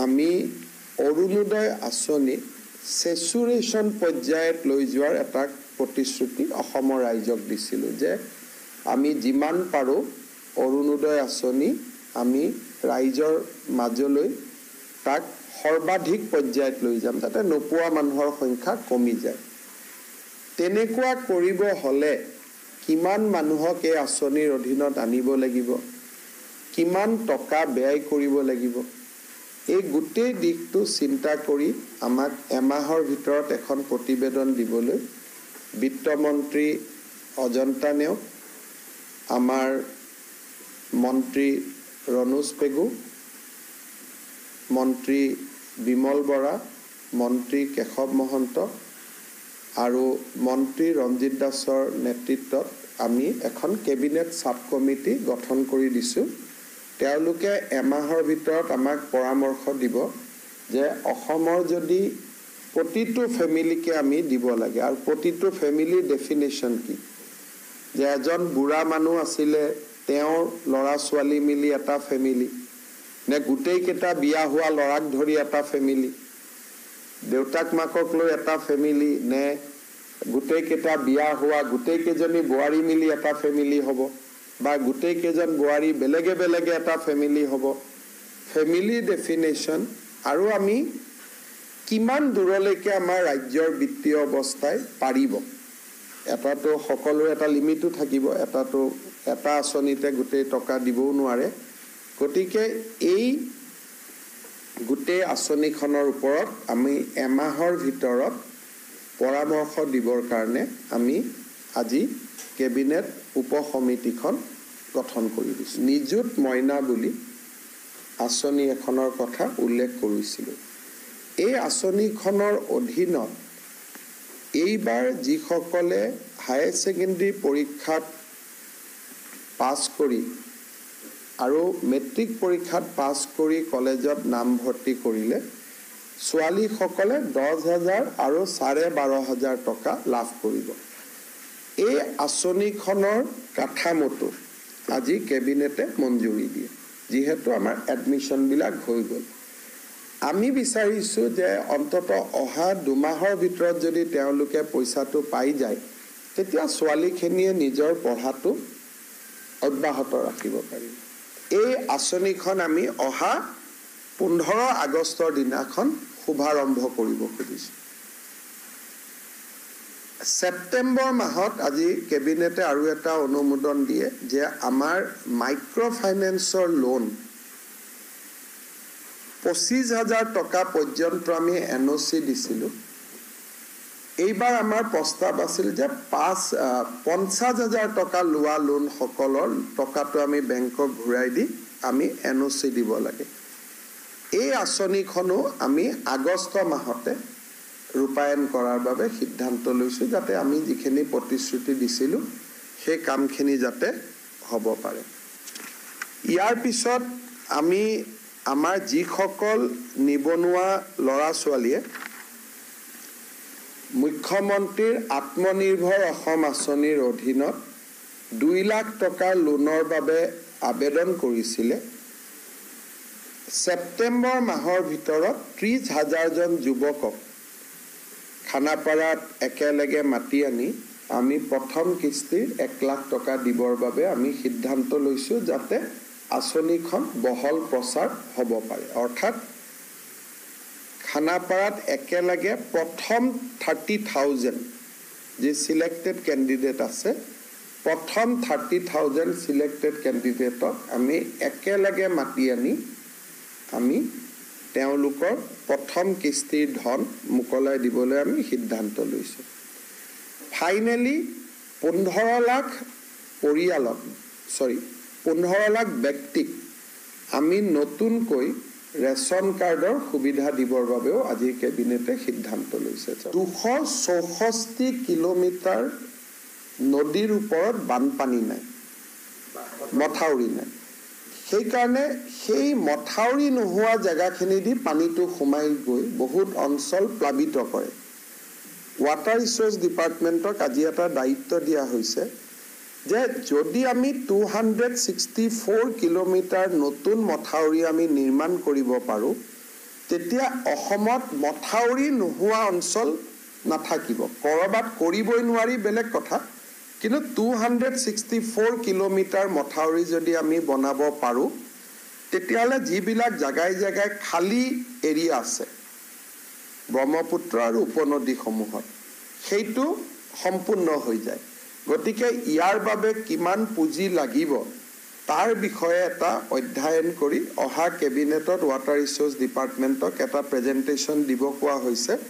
আমি অৰুণোদয় আঁচনি সেচুৰেশন পৰ্যায়ত লৈ যোৱাৰ এটা প্ৰতিশ্ৰুতি অসমৰ ৰাইজক দিছিলোঁ যে আমি যিমান পাৰোঁ অৰুণোদয় আঁচনি আমি ৰাইজৰ মাজলৈ তাক সৰ্বাধিক পৰ্যায়ত লৈ যাম যাতে নোপোৱা মানুহৰ সংখ্যা কমি যায় তেনেকুৱা কৰিব হলে কিমান মানুহক এই আঁচনিৰ অধীনত আনিব লাগিব কিমান টকা ব্যয় কৰিব লাগিব এই গোটেই দিকটো চিন্তা কৰি আমাক এমাহৰ ভিতৰত এখন প্ৰতিবেদন দিবলৈ বিত্তমন্ত্ৰী অজন্তা নেওগ আমাৰ মন্ত্ৰী ৰনোজ পেগু মন্ত্ৰী বিমল বৰা মন্ত্ৰী কেশৱ মহন্ত আৰু মন্ত্ৰী ৰঞ্জিত দাসৰ নেতৃত্বত আমি এখন কেবিনেট সাব কমিটি গঠন কৰি দিছো তেওঁলোকে এমাহৰ ভিতৰত আমাক পৰামৰ্শ দিব যে অসমৰ যদি প্ৰতিটো ফ্যামিলিকে আমি দিব লাগে আৰু প্ৰতিটো ফ্যামিলিৰ ডেফিনেশন কি যে এজন বুঢ়া মানুহ আছিলে তেওঁৰ লৰা ছোৱালী মিলি এটা ফ্যামিলি নে গোটেই কেটা বিয়া হোৱা লৰাক ধৰি এটা ফ্যামিলি দেউতাক মাকক লৈ এটা ফ্যামিলি নে গোটেই কেটা বিয়া হোৱা গোটেই কেজনী বোৱাৰী মিলি এটা ফ্যামিলি হ'ব বা গোটেই কেজন বোৱাৰী বেলেগে বেলেগে এটা ফ্যামিলি হ'ব ফ্যামিলি ডেফিনেশন আৰু আমি কিমান দূৰলৈকে আমাৰ ৰাজ্যৰ বিত্তীয় অৱস্থায় পাৰিব এটাটো সকলো এটা লিমিটটো থাকিব এটাটো এটা আঁচনিতে গোটেই টকা দিবও নোৱাৰে গতিকে এই গোটেই আঁচনিখনৰ ওপৰত আমি এমাহৰ ভিতৰত পৰামৰ্শ দিবৰ কাৰণে আমি আজি কেবিনেট উপসমিতিখন গঠন কৰি দিছো নিযুত মইনা বুলি আঁচনি এখনৰ কথা উল্লেখ কৰিছিলো এই আঁচনিখনৰ অধীনত এইবাৰ যিসকলে হায়াৰ সেকেন্ডাৰী পৰীক্ষাত পাছ কৰি আৰু মেট্ৰিক পৰীক্ষাত পাছ কৰি কলেজত নাম ভৰ্তি কৰিলে ছোৱালী সকলে 10,000 আৰু 12,500 টকা লাভ কৰিব এই আঁচনিখনৰ কাঠামোটো আজি কেবিনেটে মঞ্জুৰি দিয়ে যিহেতু আমাৰ এডমিশন বিলাক হৈ গল আমি বিচাৰিছো যে অন্তত অহা দুমাহৰ ভিতৰত যদি তেওঁলোকে পইচাটো পাই যায় তেতিয়া ছোৱালীখিনিয়ে নিজৰ পঢ়াটো অব্যাহত ৰাখিব পাৰিব এই আঁচনিখন আমি অহা 15 আগষ্টৰ দিনাখন শুভাৰম্ভ কৰিব খুজিছো সেপ্টেম্বৰ মাহত আজি কেবিনেটে আৰু এটা অনুমোদন দিয়ে যে আমাৰ মাইক্ৰ ফাইনেন্সৰ লোন 25,000 টকা পৰ্যন্ত আমি এনঅসি দিছিলো এইবাৰ আমাৰ প্ৰস্তাৱ আছিল যে 50,000 টকা লোৱা লোন সকলৰ টকাটো আমি বেংকক ঘূৰাই দি আমি এনঅসি দিব লাগে এই আঁচনিখনো আমি আগষ্ট মাহতে ৰূপায়ণ কৰাৰ বাবে সিদ্ধান্ত লৈছো যাতে আমি যিখিনি প্ৰতিশ্ৰুতি দিছিলো সেই কামখিনি যাতে হ'ব পাৰে ইয়াৰ পিছত আমি আমাৰ যিসকল নিবনুৱা লৰা ছোৱালীয়ে মুখ্যমন্ত্ৰীৰ আত্মনিৰ্ভৰ অসম আঁচনিৰ অধীনত 2 লাখ টকাৰ লোনৰ বাবে আবেদন কৰিছিলে সেপ্টেম্বৰ মাহৰ ভিতৰত 30,000 জন যুৱকক খানাপাৰাত একেলগে মাতি আনি আমি প্ৰথম কিস্তিৰ 1 লাখ টকা দিবৰ বাবে আমি সিদ্ধান্ত লৈছো যাতে আঁচনিখন বহল প্ৰচাৰ হ'ব পাৰে অৰ্থাৎ খানাপাৰাত একেলগে প্ৰথম 30,000 যে সিলেক্টেড ক্যান্ডিডেট আছে প্ৰথম 30,000 সিলেক্টেড ক্যান্ডিডেটক আমি একেলগে মাতি আনি আমি তেওঁলোকৰ প্ৰথম কিস্তিৰ ধন মুকলাই দিবলৈ আমি সিদ্ধান্ত লৈছো ফাইনালি 15 লাখ পৰিয়ালক 15 লাখ ব্যক্তিক আমি নতুনকৈ ৰেশন কাৰ্ডৰ সুবিধা দিবৰ বাবেও আজি কেবিনেটে সিদ্ধান্ত লৈছে 264 কিলোমিটাৰ নদীৰ ওপৰত বানপানী নাই মথাউৰি নাই সেই কাৰণে সেই মথাউৰি নোহোৱা জায়গাখিনি দি পানীটো সোমাই গৈ বহুত অঞ্চল প্লাবিত কৰে ওয়াটাৰ ৰিসোৰ্স ডিপাৰ্টমেন্টক আজি এটা দায়িত্ব দিয়া হৈছে যে যদি আমি 264 কিলোমিটাৰ নতুন মথাউৰি আমি নিৰ্মাণ কৰিব পাৰো তেতিয়া অসমত মথাউৰি নোহোৱা অঞ্চল নাথাকিব। কৰবাত কৰিবই নোৱাৰি বেলেগ কথা, কিন্তু 264 কিলোমিটাৰ মথাউৰি যদি আমি বনাব পাৰোঁ, তেতিয়াহ'লে যিবিলাক জাগাই জাগাই খালী এৰিয়া আছে ব্ৰহ্মপুত্ৰ আৰু উপনদীসমূহত, সেইটো সম্পূৰ্ণ হৈ যায়। গতিকে ইয়াৰ বাবে কিমান পুঁজি লাগিব তাৰ বিষয়ে এটা অধ্যয়ন কৰি অহা কেবিনেটত ৱাটাৰ ৰিচোৰ্চ ডিপাৰ্টমেণ্টক এটা প্ৰেজেণ্টেশ্যন দিব কোৱা হৈছে।